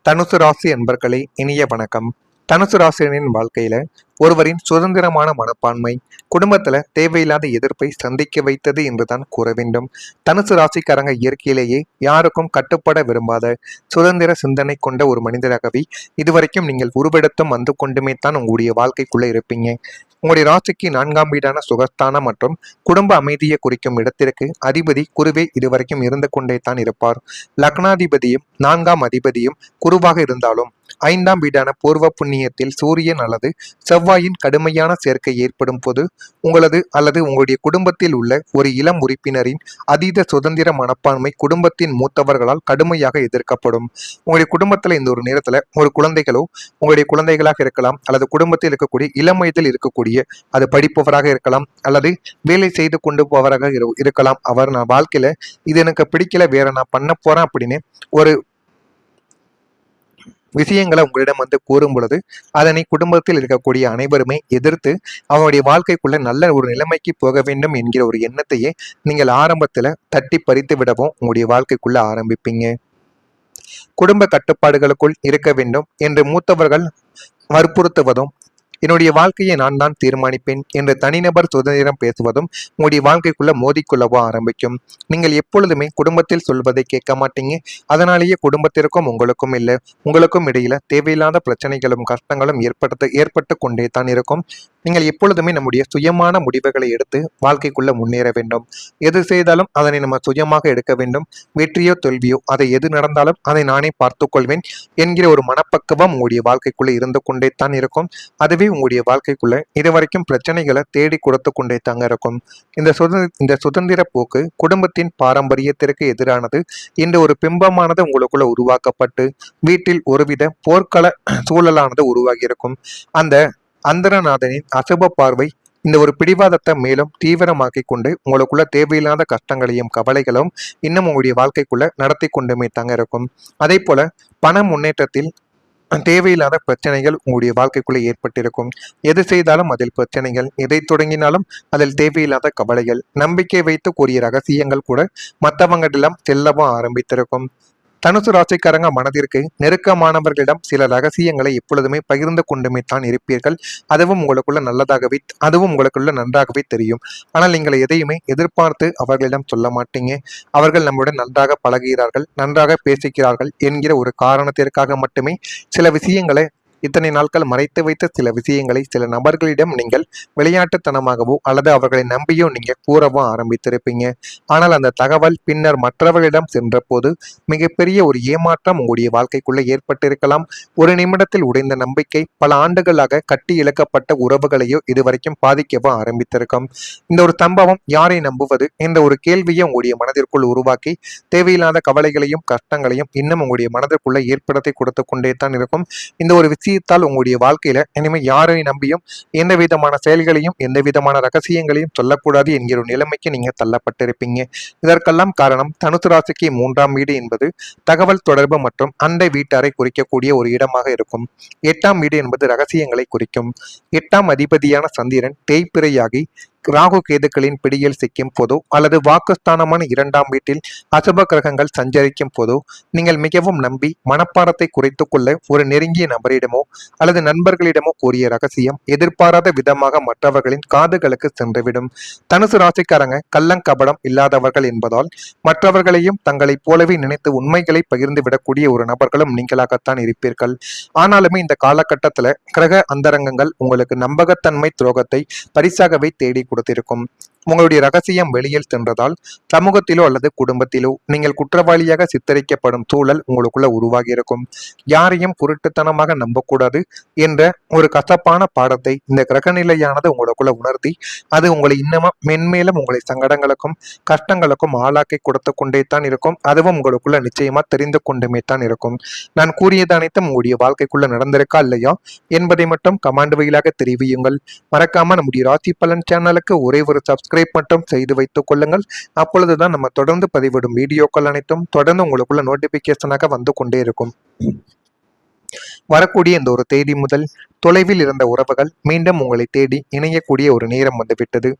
தனுசு ராசி அன்பர்களே, இனிய வணக்கம். தனுசு ராசியின் வாழ்க்கையில ஒருவரின் சுதந்திரமான மனப்பான்மை குடும்பத்துல தேவையில்லாத எதிர்ப்பை சந்திக்க வைத்தது என்றுதான் கூற வேண்டும். தனுசு ராசிக்காரங்க இயற்கையிலேயே யாருக்கும் கட்டுப்பட விரும்பாத சுதந்திர சிந்தனை கொண்ட ஒரு மனிதராகவே இதுவரைக்கும் நீங்கள் உருவெடுத்தும் வந்து கொண்டுமே தான் உங்களுடைய வாழ்க்கைக்குள்ள இருப்பீங்க. உங்களுடைய ராசிக்கு 4ஆம் வீடான சுகஸ்தானம் மற்றும் குடும்ப அமைதியை குறிக்கும் இடத்திற்கு அதிபதி குருவே இதுவரைக்கும் இருந்து கொண்டே தான் இருப்பார். லக்னாதிபதியும் 4ஆம் அதிபதியும் குருவாக இருந்தாலும் 5ஆம் வீடான பூர்வ புண்ணியத்தில் சூரியன் அல்லது செவ்வாயின் கடுமையான சேர்க்கை ஏற்படும் போது உங்களது அல்லது உங்களுடைய குடும்பத்தில் உள்ள ஒரு இளம் உறுப்பினரின் அதீத சுதந்திர மனப்பான்மை குடும்பத்தின் மூத்தவர்களால் கடுமையாக எதிர்க்கப்படும். உங்களுடைய குடும்பத்துல இந்த ஒரு நேரத்துல ஒரு குழந்தைகளோ உங்களுடைய குழந்தைகளாக இருக்கலாம், அல்லது குடும்பத்தில் இருக்கக்கூடிய இளம் வயதில் இருக்கக்கூடிய அது படிப்பவராக இருக்கலாம், அல்லது வேலை செய்து கொண்டு போவராக இருக்கலாம். அவர் நான் வாழ்க்கையில இது எனக்கு பிடிக்கல, வேற நான் பண்ண போறேன் அப்படின்னு ஒரு விஷயங்களை உங்களிடம் வந்து கூறும் பொழுது அதனை குடும்பத்தில் இருக்கக்கூடிய அனைவருமே எதிர்த்து அவனுடைய வாழ்க்கைக்குள்ள நல்ல ஒரு நிலைமைக்கு போக வேண்டும் என்கிற ஒரு எண்ணத்தையே நீங்கள் ஆரம்பத்துல தட்டி பறித்து விடவும் உங்களுடைய வாழ்க்கைக்குள்ள ஆரம்பிப்பீங்க. குடும்ப கட்டுப்பாடுகளுக்குள் இருக்க வேண்டும் என்று மூத்தவர்கள் வற்புறுத்துவதும், என்னுடைய வாழ்க்கையை நான் தான் தீர்மானிப்பேன் என்று தனிநபர் சுதந்திரம் பேசுவதும் உங்களுடைய வாழ்க்கைக்குள்ள மோதிக்கொள்ளவோ ஆரம்பிக்கும். நீங்கள் எப்பொழுதுமே குடும்பத்தில் சொல்வதை கேட்க மாட்டீங்க. அதனாலேயே குடும்பத்திற்கும் உங்களுக்கும் இல்லை, உங்களுக்கும் இடையில தேவையில்லாத பிரச்சனைகளும் கஷ்டங்களும் ஏற்பட்டு கொண்டே தான் இருக்கும். நீங்கள் எப்பொழுதுமே நம்முடைய சுயமான முடிவுகளை எடுத்து வாழ்க்கைக்குள்ள முன்னேற வேண்டும். எது செய்தாலும் அதனை நம்ம சுயமாக எடுக்க வேண்டும். வெற்றியோ தோல்வியோ அதை எது நடந்தாலும் அதை நானே பார்த்து கொள்வேன் என்கிற ஒரு மனப்பக்குவம் உங்களுடைய வாழ்க்கைக்குள்ள இருந்து கொண்டே தான் இருக்கும். அதுவே உங்களுடைய வாழ்க்கைக்குள்ள இதுவரைக்கும் பிரச்சனைகளை தேடி கொடுத்து கொண்டே தாங்க இருக்கும். இந்த சுதந்திர போக்கு குடும்பத்தின் பாரம்பரியத்திற்கு எதிரானது என்ற ஒரு பிம்பமானது உங்களுக்குள்ள உருவாக்கப்பட்டு வீட்டில் ஒருவித போர்க்கள சூழலானது உருவாகி இருக்கும். அந்த அந்தரநாதனின் அசுப பார்வை இந்த ஒரு பிடிவாதத்தை மேலும் தீவிரமாக்கி கொண்டு உங்களுக்குள்ள தேவையில்லாத கஷ்டங்களையும் கவலைகளும் இன்னும் உங்களுடைய வாழ்க்கைக்குள்ள நடத்தி கொண்டுமே தாங்க இருக்கும். அதே போல பண முன்னேற்றத்தில் தேவையில்லாத பிரச்சனைகள் உங்களுடைய வாழ்க்கைக்குள்ளே ஏற்பட்டிருக்கும். எது செய்தாலும் அதில் பிரச்சனைகள், எதை தொடங்கினாலும் அதில் தேவையில்லாத கவலைகள், நம்பிக்கை வைத்து கூறிய ரகசியங்கள் கூட மற்றவங்களிடம் செல்லவும் ஆரம்பித்திருக்கும். தனுசு ராசிக்காரங்க மனதிற்கு நெருக்கமானவர்களிடம் சில ரகசியங்களை எப்பொழுதுமே பகிர்ந்து கொண்டுமே தான் இருப்பீர்கள். அதுவும் உங்களுக்குள்ள நன்றாகவே தெரியும். ஆனால் நீங்கள் எதையுமே எதிர்பார்த்து அவர்களிடம் சொல்ல மாட்டீங்க. அவர்கள் நம்முடன் நன்றாக பழகுகிறார்கள், நன்றாக பேசுகிறார்கள் என்கிற ஒரு காரணத்திற்காக மட்டுமே சில விஷயங்களை இத்தனை நாட்கள் மறைத்து வைத்த சில விஷயங்களை சில நபர்களிடம் நீங்கள் விளையாட்டுத்தனமாகவோ அல்லது அவர்களை நம்பியோ நீங்க கூறவோ ஆரம்பித்திருப்பீங்க. ஆனால் அந்த தகவல் பின்னர் மற்றவர்களிடம் சென்ற போது மிகப்பெரிய ஒரு ஏமாற்றம் உங்களுடைய வாழ்க்கைக்குள்ள ஏற்பட்டிருக்கலாம். ஒரு நிமிடத்தில் உடைந்த நம்பிக்கை பல ஆண்டுகளாக கட்டி இழக்கப்பட்ட உறவுகளையோ இதுவரைக்கும் பாதிக்கவோ ஆரம்பித்திருக்கும். இந்த ஒரு சம்பவம் யாரை நம்புவது என்ற ஒரு கேள்வியை உங்களுடைய மனதிற்குள் உருவாக்கி தேவையில்லாத கவலைகளையும் கஷ்டங்களையும் இன்னும் உங்களுடைய மனதிற்குள்ள ஏற்படுத்தி கொடுத்து கொண்டே தான் இருக்கும். இந்த ஒரு விஷயத்தால் உங்களுடைய வாழ்க்கையில இனிமே யாரை நம்பியும் எந்த விதமான செயல்களையும் எந்த விதமான ரகசியங்களையும் சொல்லக்கூடாது என்கிற ஒரு நிலைமைக்கு நீங்க தள்ளப்பட்டிருப்பீங்க. இதற்கெல்லாம் காரணம் தனுசு ராசிக்கு 3ஆம் வீடு என்பது தகவல் தொடர்பு மற்றும் அண்டை வீட்டாரை குறிக்கக்கூடிய ஒரு இடமாக இருக்கும். 8ஆம் வீடு என்பது ரகசியங்களை குறிக்கும். 8ஆம் அதிபதியான சந்திரன் தேய்பிரையாகி ராகு கேதுக்களின் பிடியில் சிக்கும் போதோ அல்லது வாக்குஸ்தானமான 2ஆம் வீட்டில் அசுப கிரகங்கள் சஞ்சரிக்கும் போதோ நீங்கள் மிகவும் நம்பி மனப்பாடத்தை குறைத்துக் கொள்ள ஒரு நெருங்கிய நபரிடமோ அல்லது நண்பர்களிடமோ கூறிய ரகசியம் எதிர்பாராத விதமாக மற்றவர்களின் காதுகளுக்கு சென்றுவிடும். தனுசு ராசிக்காரங்க கள்ளங்கபடம் இல்லாதவர்கள் என்பதால் மற்றவர்களையும் தங்களைப் போலவே நினைத்து உண்மைகளை பகிர்ந்து விடக்கூடிய ஒரு நபர்களும் நீங்களாகத்தான் இருப்பீர்கள். ஆனாலுமே இந்த காலகட்டத்துல கிரக அந்தரங்கங்கள் உங்களுக்கு நம்பகத்தன்மை துரோகத்தை பரிசாகவே தேடி கொடுத்திருக்கும். உங்களுடைய ரகசியம் வெளியில் சென்றதால் சமூகத்திலோ அல்லது குடும்பத்திலோ நீங்கள் குற்றவாளியாக சித்தரிக்கப்படும் சூழல் உங்களுக்குள்ள உருவாகி இருக்கும். யாரையும் குருட்டுத்தனமாக நம்பக்கூடாது என்ற ஒரு கசப்பான பாடத்தை இந்த கிரகநிலையானது உங்களுக்குள்ள உணர்த்தி அது உங்களை இன்னமும் மென்மேலும் உங்களை சங்கடங்களுக்கும் கஷ்டங்களுக்கும் ஆளாக்கி கொடுத்து கொண்டே தான் இருக்கும். அதுவும் உங்களுக்குள்ள நிச்சயமா தெரிந்து கொண்டுமே தான் இருக்கும். நான் கூறியது அனைத்தும் உங்களுடைய வாழ்க்கைக்குள்ள நடந்திருக்கா இல்லையா என்பதை மட்டும் கமாண்ட் வழியாக தெரிவியுங்கள். மறக்காம நம்முடைய ராசி பலன் சேனலுக்கு ஒரே ஒரு சப்ஸ்கிரைப் மட்டும் செய்து வைத்துக் கொள்ளுங்கள். அப்பொழுதுதான் நம்ம தொடர்ந்து பதிவிடும் வீடியோக்கள் அனைத்தும் தொடர்ந்து உங்களுக்குள்ள நோட்டிபிகேஷனாக வந்து கொண்டே இருக்கும். வரக்கூடிய இந்த ஒரு தேதி முதல் தொலைவில் இருந்த உறவுகள் மீண்டும் உங்களை தேடி இணையக்கூடிய ஒரு நேரம் வந்துவிட்டது.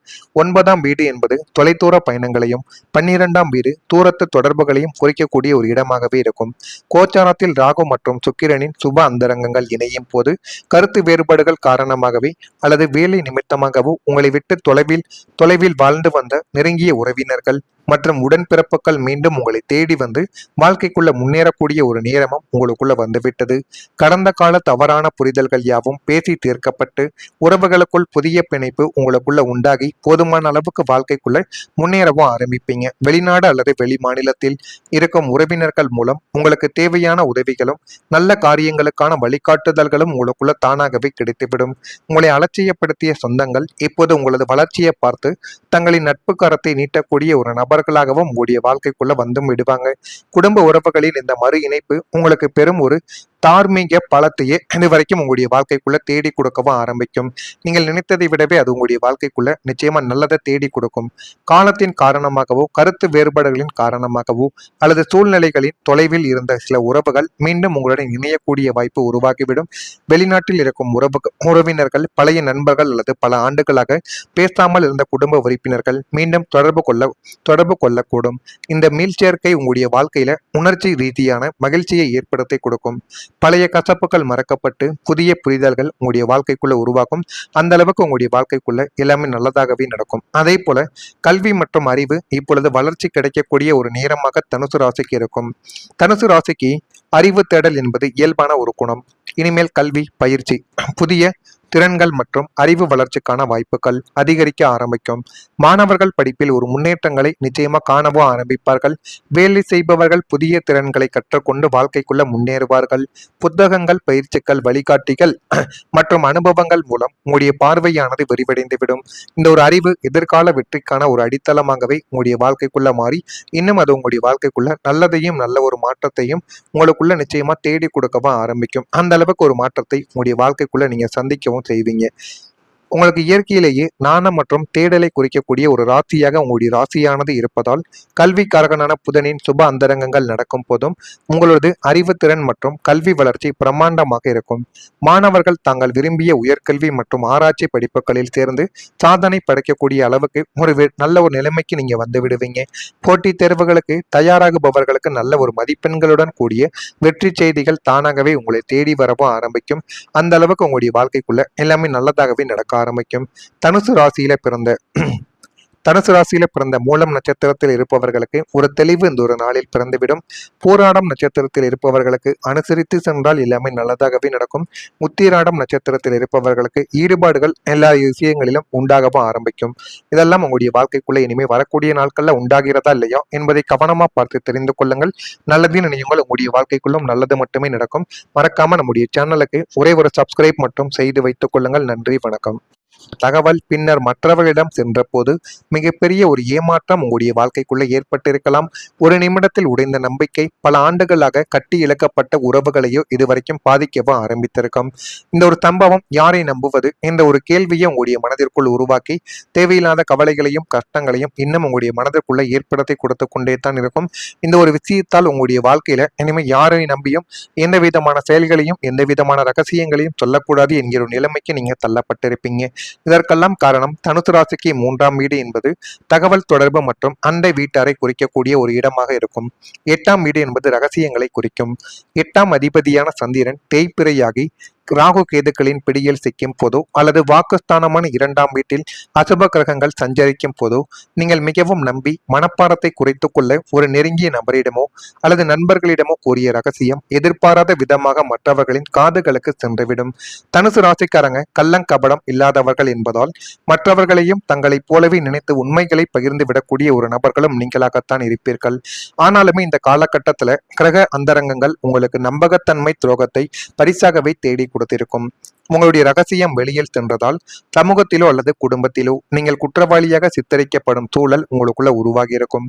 9ஆம் வீடு என்பது தொலைதூர பயணங்களையும் 12ஆம் வீடு தூரத்து தொடர்புகளையும் குறிக்கக்கூடிய ஒரு இடமாகவே இருக்கும். கோச்சாரத்தில் ராகு மற்றும் சுக்கிரனின் சுப அந்தரங்கங்கள் இணையும் போது கருத்து வேறுபாடுகள் காரணமாகவே அல்லது வேலை நிமித்தமாகவோ உங்களை விட்டு தொலைவில் வாழ்ந்து வந்த நெருங்கிய உறவினர்கள் மற்றும் உடன்பிறப்புகள் மீண்டும் உங்களை தேடி வந்து வாழ்க்கைக்குள்ள முன்னேறக்கூடிய ஒரு நேரமும் உங்களுக்குள்ள வந்துவிட்டது. கடந்த கால தவறான புரிதல்கள் யாவும் பேசி தீர்க்கப்பட்டு உறவுகளுக்குள் புதிய பிணைப்பு உங்களுக்குள்ள உண்டாகி போதுமான அளவுக்கு வாழ்க்கைக்குள்ள முன்னேறவும் ஆரம்பிப்பீங்க. வெளிநாடு அல்லது வெளி மாநிலத்தில் இருக்கும் உறவினர்கள் மூலம் உங்களுக்கு தேவையான உதவிகளும் நல்ல காரியங்களுக்கான வழிகாட்டுதல்களும் உங்களுக்குள்ள தானாகவே கிடைத்துவிடும். உங்களை அலட்சியப்படுத்திய சொந்தங்கள் இப்போது உங்களது வளர்ச்சியை பார்த்து தங்களின் நட்பு கரத்தை நீட்டக்கூடிய ஒரு நபர்களாகவும் உங்களுடைய வாழ்க்கைக்குள்ள வந்தும் விடுவாங்க. குடும்ப உறவுகளின் இந்த மறு இணைப்பு உங்களுக்கு பெரும் ஒரு தார்மீக பலத்தையே இதுவரைக்கும் உங்களுடைய வாழ்க்கைக்குள்ள தேடி கொடுக்கவும் ஆரம்பிக்கும். நீங்கள் நினைத்ததை விடவே அது உங்களுடைய வாழ்க்கைக்குள்ள நிச்சயமா நல்லதை தேடி கொடுக்கும். காலத்தின் காரணமாகவோ கருத்து வேறுபாடுகளின் காரணமாகவோ அல்லது சூழ்நிலைகளின் தொலைவில் இருந்த சில உறவுகள் மீண்டும் உங்களுடன் இணையக்கூடிய வாய்ப்பு உருவாகிவிடும். வெளிநாட்டில் இருக்கும் உறவினர்கள் பழைய நண்பர்கள் அல்லது பல ஆண்டுகளாக பேசாமல் இருந்த குடும்ப உறுப்பினர்கள் மீண்டும் தொடர்பு கொள்ளக்கூடும். இந்த மீள்சேர்க்கை உங்களுடைய வாழ்க்கையில உணர்ச்சி ரீதியான மகிழ்ச்சியை ஏற்படுத்தி கொடுக்கும். பழைய கசப்புகள் மறக்கப்பட்டு புதிய புரிதல்கள் உங்களுடைய வாழ்க்கைக்குள்ள உருவாக்கும். அந்த அளவுக்கு உங்களுடைய வாழ்க்கைக்குள்ள எல்லாமே நல்லதாகவே நடக்கும். அதே போல கல்வி மற்றும் அறிவு இப்பொழுது வளர்ச்சி கிடைக்கக்கூடிய ஒரு நேரமாக தனுசு ராசிக்கு இருக்கும். தனுசு ராசிக்கு அறிவு தேடல் என்பது இயல்பான ஒரு குணம். இனிமேல் கல்வி பயிற்சி புதிய திறன்கள் மற்றும் அறிவு வளர்ச்சிக்கான வாய்ப்புகள் அதிகரிக்க ஆரம்பிக்கும். மாணவர்கள் படிப்பில் ஒரு முன்னேற்றங்களை நிச்சயமா காணவோ ஆரம்பிப்பார்கள். வேலை செய்பவர்கள் புதிய திறன்களை கற்றுக்கொண்டு வாழ்க்கைக்குள்ள முன்னேறுவார்கள். புத்தகங்கள், பயிற்சிகள், வழிகாட்டிகள் மற்றும் அனுபவங்கள் மூலம் உங்களுடைய பார்வையானது விரிவடைந்துவிடும். இந்த ஒரு அறிவு எதிர்கால வெற்றிக்கான ஒரு அடித்தளமாகவே உங்களுடைய வாழ்க்கைக்குள்ள மாறி இன்னும் அது உங்களுடைய வாழ்க்கைக்குள்ள நல்லதையும் நல்ல ஒரு மாற்றத்தையும் உங்களுக்குள்ள நிச்சயமா தேடி கொடுக்கவும் ஆரம்பிக்கும். அந்த அளவுக்கு ஒரு மாற்றத்தை உங்களுடைய வாழ்க்கைக்குள்ள நீங்க சந்திக்கவும் செய்வீங்க. உங்களுக்கு இயற்கையிலேயே நாணம் மற்றும் தேடலை குறிக்கக்கூடிய ஒரு ராசியாக உங்களுடைய ராசியானது இருப்பதால் கல்விக்காரகனான புதனின் சுப அந்தரங்கங்கள் நடக்கும் போதும் உங்களது அறிவுத்திறன் மற்றும் கல்வி வளர்ச்சி பிரம்மாண்டமாக இருக்கும். மாணவர்கள் தாங்கள் விரும்பிய உயர்கல்வி மற்றும் ஆராய்ச்சி படிப்புகளில் சேர்ந்து சாதனை படைக்கக்கூடிய அளவுக்கு நல்ல ஒரு நிலைமைக்கு நீங்க வந்து விடுவீங்க. போட்டித் தேர்வுகளுக்கு தயாராகுபவர்களுக்கு நல்ல ஒரு மதிப்பெண்களுடன் கூடிய வெற்றி செய்திகள் தானாகவே உங்களை தேடி வரவும் ஆரம்பிக்கும். அந்த அளவுக்கு உங்களுடைய வாழ்க்கைக்குள்ள எல்லாமே நல்லதாகவே நடக்க ஆரம்பிக்கும். தனுசு ராசியில பிறந்த மூலம் நட்சத்திரத்தில் இருப்பவர்களுக்கு ஒரு தெளிவு இந்த ஒரு நாளில் பிறந்துவிடும். போராடம் நட்சத்திரத்தில் இருப்பவர்களுக்கு அனுசரித்து சென்றால் எல்லாமே நல்லதாகவே நடக்கும். உத்திராடம் நட்சத்திரத்தில் இருப்பவர்களுக்கு ஈடுபாடுகள் எல்லா விஷயங்களிலும் உண்டாகவும் ஆரம்பிக்கும். இதெல்லாம் உங்களுடைய வாழ்க்கைக்குள்ள இனிமே வரக்கூடிய நாட்கள்ல உண்டாகிறதா இல்லையா என்பதை கவனமா பார்த்து தெரிந்து கொள்ளுங்கள். நல்லது நினையுங்கள், உங்களுடைய வாழ்க்கைக்குள்ளும் நல்லது மட்டுமே நடக்கும். மறக்காம நம்முடைய சேனலுக்கு ஒரே ஒரு சப்ஸ்கிரைப் மட்டும் செய்து வைத்துக் கொள்ளுங்கள். நன்றி, வணக்கம். தகவல் பின்னர் மற்றவர்களிடம் சென்ற போது மிகப்பெரிய ஒரு ஏமாற்றம் உங்களுடைய வாழ்க்கைக்குள்ள ஏற்பட்டிருக்கலாம். ஒரு நிமிடத்தில் உடைந்த நம்பிக்கை பல ஆண்டுகளாக கட்டி இழக்கப்பட்ட உறவுகளையோ இதுவரைக்கும் பாதிக்கவோ ஆரம்பித்திருக்கும். இந்த ஒரு சம்பவம் யாரை நம்புவது என்ற ஒரு கேள்வியை உங்களுடைய மனதிற்குள் உருவாக்கி தேவையில்லாத கவலைகளையும் கஷ்டங்களையும் இன்னும் உங்களுடைய மனதிற்குள்ள ஏற்படுத்தி கொடுத்து கொண்டே தான் இருக்கும். இந்த ஒரு விஷயத்தால் உங்களுடைய வாழ்க்கையில இனிமேல் யாரை நம்பியும் எந்த விதமான செயல்களையும் எந்த விதமான ரகசியங்களையும் சொல்லக்கூடாது என்கிற ஒரு நிலைமைக்கு நீங்க தள்ளப்பட்டிருப்பீங்க. இதற்கெல்லாம் காரணம் தனுசு ராசிக்கு 3ஆம் வீடு என்பது தகவல் தொடர்பு மற்றும் அண்டை வீட்டாரை குறிக்கக்கூடிய ஒரு இடமாக இருக்கும். 8ஆம் வீடு என்பது ரகசியங்களை குறிக்கும். 8ஆம் அதிபதியான சந்திரன் தேய்பிறையாகி ராகு கேதுக்களின் பிடியில் சிக்கும் போதோ அல்லது வாக்குஸ்தானமான 2ஆம் வீட்டில் அசுப கிரகங்கள் சஞ்சரிக்கும் போதோ நீங்கள் மிகவும் நம்பி மனப்பாரத்தை குறைத்து கொள்ள ஒரு நெருங்கிய நபரிடமோ அல்லது நண்பர்களிடமோ கூறிய ரகசியம் எதிர்பாராத விதமாக மற்றவர்களின் காதுகளுக்கு சென்றுவிடும். தனுசு ராசிக்காரங்க கள்ளங்கபடம் இல்லாதவர்கள் என்பதால் மற்றவர்களையும் தங்களைப் போலவே நினைத்து உண்மைகளை பகிர்ந்து விடக்கூடிய ஒரு நபர்களும் நீங்களாகத்தான் இருப்பீர்கள். ஆனாலுமே இந்த காலகட்டத்துல கிரக அந்தரங்கங்கள் உங்களுக்கு நம்பகத்தன்மை துரோகத்தை பரிசாகவே தேடி கொடுத்திருக்கும். உங்களுடைய ரகசியம் வெளியில் சென்றதால் சமூகத்திலோ அல்லது குடும்பத்திலோ நீங்கள் குற்றவாளியாக சித்தரிக்கப்படும் சூழல் உங்களுக்குள்ள உருவாகி இருக்கும்.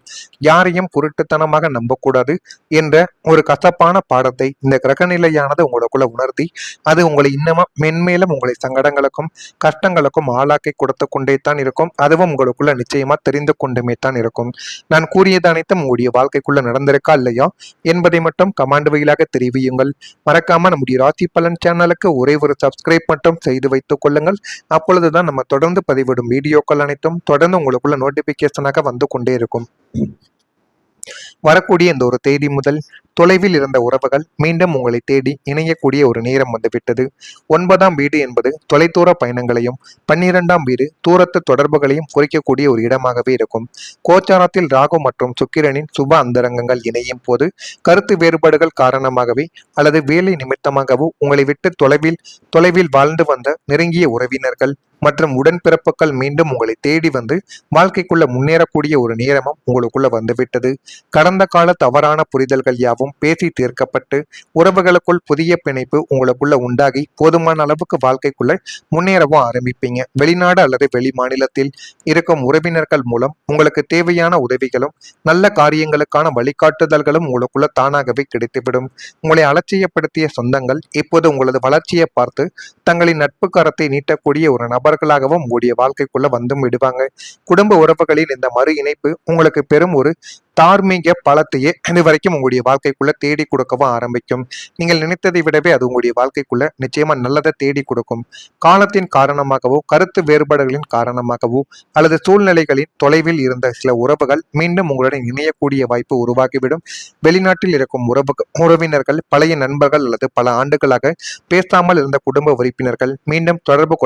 யாரையும் குருட்டுத்தனமாக நம்பக்கூடாது என்ற ஒரு கசப்பான பாடத்தை இந்த கிரகநிலையானது உங்களுக்குள்ள உணர்த்தி அது உங்களை இன்னமும் மென்மேலும் உங்களை சங்கடங்களுக்கும் கஷ்டங்களுக்கும் ஆளாக்கி கொடுத்து கொண்டே தான் இருக்கும். அதுவும் உங்களுக்குள்ள நிச்சயமா தெரிந்து கொண்டுமே தான் இருக்கும். நான் கூறியது அனைத்தும் உங்களுடைய வாழ்க்கைக்குள்ள நடந்திருக்கா இல்லையா என்பதை மட்டும் கமாண்ட் வழியாக தெரிவியுங்கள். மறக்காம நம்முடைய ராசி பலன் சேனலுக்கு ஒரே ஒரு சப்ஸ்கிரைப் சப்ஸ்கிரைப் மட்டும் செய்து வைத்துக் கொள்ளுங்கள். அப்பொழுதுதான் நம்ம தொடர்ந்து பதிவிடும் வீடியோக்கள் அனைத்தும் தொடர்ந்து உங்களுக்குள்ள நோட்டிபிகேஷனாக வந்து கொண்டே இருக்கும். வரக்கூடிய இந்த ஒரு தேதி முதல் தொலைவில் இருந்த உறவுகள் மீண்டும் உங்களை தேடி இணையக்கூடிய ஒரு நேரம் வந்துவிட்டது. 9ஆம் வீடு என்பது தொலைதூர பயணங்களையும் 12ஆம் வீடு தூரத்து தொடர்புகளையும் குறிக்கக்கூடிய ஒரு இடமாகவே இருக்கும். கோச்சாரத்தில் ராகு மற்றும் சுக்கிரனின் சுப அந்தரங்கங்கள் இணையும் போது கருத்து வேறுபாடுகள் காரணமாகவே அல்லது வேலை நிமித்தமாகவோ உங்களை விட்டு தொலைவில் வாழ்ந்து வந்த நெருங்கிய உறவினர்கள் மற்றும் உடன்பிறப்புகள் மீண்டும் உங்களை தேடி வந்து வாழ்க்கைக்குள்ள முன்னேறக்கூடிய ஒரு நேரமும் உங்களுக்குள்ள வந்துவிட்டது. கடந்த கால தவறான புரிதல்கள் யாவும் பேசி தீர்க்கப்பட்டு உறவுகளுக்குள் புதிய பிணைப்பு உங்களுக்குள்ள உண்டாகி போதுமான அளவுக்கு வாழ்க்கைக்குள்ள முன்னேறவும் ஆரம்பிப்பீங்க. வெளிநாடு அல்லது வெளி மாநிலத்தில் இருக்கும் உறவினர்கள் மூலம் உங்களுக்கு தேவையான உதவிகளும் நல்ல காரியங்களுக்கான வழிகாட்டுதல்களும் உங்களுக்குள்ள தானாகவே கிடைத்துவிடும். உங்களை அலட்சியப்படுத்திய சொந்தங்கள் இப்போது உங்களது வளர்ச்சியை பார்த்து தங்களின் நட்பு கரத்தை நீட்டக்கூடிய ஒரு நபர்களாகவும் உங்களுடைய வாழ்க்கைக்குள்ள வந்தும் விடுவாங்க. குடும்ப உறவுகளின் இந்த மறு இணைப்பு உங்களுக்கு பெரும் ஒரு தார்மீக பலத்தையே இதுவரைக்கும் உங்களுடைய வாழ்க்கைக்குள்ள தேடி கொடுக்கவும் ஆரம்பிக்கும். நீங்கள் நினைத்ததை விடவே அது உங்களுடைய வாழ்க்கைக்குள்ள நிச்சயமா நல்லதை தேடி கொடுக்கும். காலத்தின் காரணமாகவோ கருத்து வேறுபாடுகளின் காரணமாகவோ அல்லது சூழ்நிலைகளின் தொலைவில் இருந்த சில உறவுகள் மீண்டும் உங்களுடன் இணையக்கூடிய வாய்ப்பு உருவாகிவிடும். வெளிநாட்டில் இருக்கும் உறவினர்கள் பழைய நண்பர்கள் அல்லது பல ஆண்டுகளாக பேசாமல் இருந்த குடும்ப உறுப்பினர்கள் மீண்டும் தொடர்பு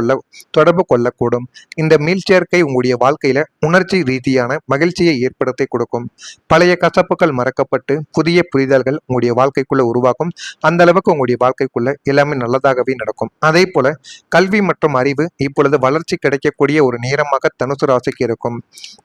கொள்ளக்கூடும். இந்த மீள்சேர்க்கை உங்களுடைய வாழ்க்கையில உணர்ச்சி ரீதியான மகிழ்ச்சியை ஏற்படுத்தி கொடுக்கும். பழைய கசப்புகள் மறக்கப்பட்டு புதிய புரிதல்கள் உங்களுடைய வாழ்க்கைக்குள்ள உருவாகும். அந்த அளவுக்கு உங்களுடைய வாழ்க்கைக்குள்ள எல்லாமே நல்லதாகவே நடக்கும். அதே போல கல்வி மற்றும் அறிவு இப்பொழுது வளர்ச்சி கிடைக்கக்கூடிய ஒரு நேரமாக தனுசு ராசிக்கு இருக்கும்.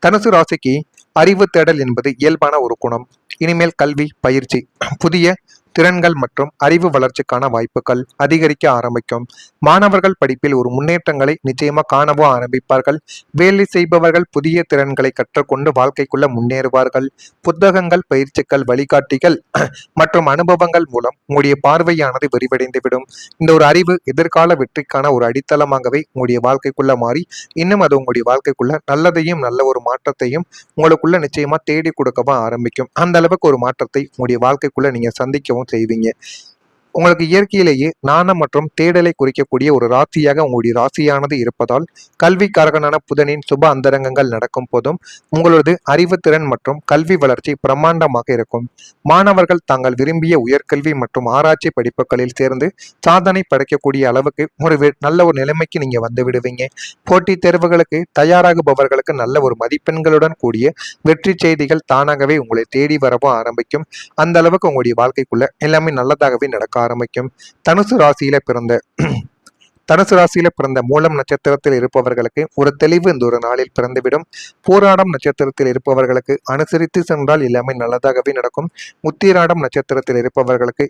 தனுசு ராசிக்கு அறிவு தேடல் என்பது இயல்பான ஒரு குணம். இனிமேல் கல்வி பயிற்சி புதிய திறன்கள் மற்றும் அறிவு வளர்ச்சிக்கான வாய்ப்புகள் அதிகரிக்க ஆரம்பிக்கும். மாணவர்கள் படிப்பில் ஒரு முன்னேற்றங்களை நிச்சயமா காணவோ ஆரம்பிப்பார்கள். வேலை செய்பவர்கள் புதிய திறன்களை கற்றுக்கொண்டு வாழ்க்கைக்குள்ள முன்னேறுவார்கள். புத்தகங்கள், பயிற்சிகள், வழிகாட்டிகள் மற்றும் அனுபவங்கள் மூலம் உங்களுடைய பார்வையானது விரிவடைந்துவிடும். இந்த ஒரு அறிவு எதிர்கால வெற்றிக்கான ஒரு அடித்தளமாகவே உங்களுடைய வாழ்க்கைக்குள்ள மாறி இன்னும் அது உங்களுடைய வாழ்க்கைக்குள்ள நல்லதையும் நல்ல ஒரு மாற்றத்தையும் உங்களுக்குள்ள நிச்சயமா தேடி கொடுக்கவும் ஆரம்பிக்கும். அந்த அளவுக்கு ஒரு மாற்றத்தை உங்களுடைய வாழ்க்கைக்குள்ள நீங்க சந்திக்கவும் செய்வீங்க. உங்களுக்கு இயற்கையிலேயே நாணம் மற்றும் தேடலை குறிக்கக்கூடிய ஒரு ராசியாக உங்களுடைய ராசியானது இருப்பதால் கல்விக்காரகனான புதனின் சுப அந்தரங்கங்கள் நடக்கும் போதும் உங்களது அறிவுத்திறன் மற்றும் கல்வி வளர்ச்சி பிரம்மாண்டமாக இருக்கும். மாணவர்கள் தாங்கள் விரும்பிய உயர்கல்வி மற்றும் ஆராய்ச்சி படிப்புகளில் சேர்ந்து சாதனை படைக்கக்கூடிய அளவுக்கு நல்ல ஒரு நிலைமைக்கு நீங்க வந்து விடுவீங்க. போட்டித் தேர்வுகளுக்கு தயாராகுபவர்களுக்கு நல்ல ஒரு மதிப்பெண்களுடன் கூடிய வெற்றி செய்திகள் தானாகவே உங்களை தேடி வரவும் ஆரம்பிக்கும். அந்த அளவுக்கு உங்களுடைய வாழ்க்கைக்குள்ள எல்லாமே நல்லதாகவே நடக்க ஆரம்பிக்கும். தனுசு ராசியில பிறந்த மூலம் நட்சத்திரத்தில் இருப்பவர்களுக்கு ஒரு தெளிவு இந்த ஒரு நாளில் பிறந்துவிடும். போராடம் நட்சத்திரத்தில் இருப்பவர்களுக்கு அனுசரித்து சென்றால் எல்லாமே நல்லதாகவே நடக்கும். உத்திராடம் நட்சத்திரத்தில் இருப்பவர்களுக்கு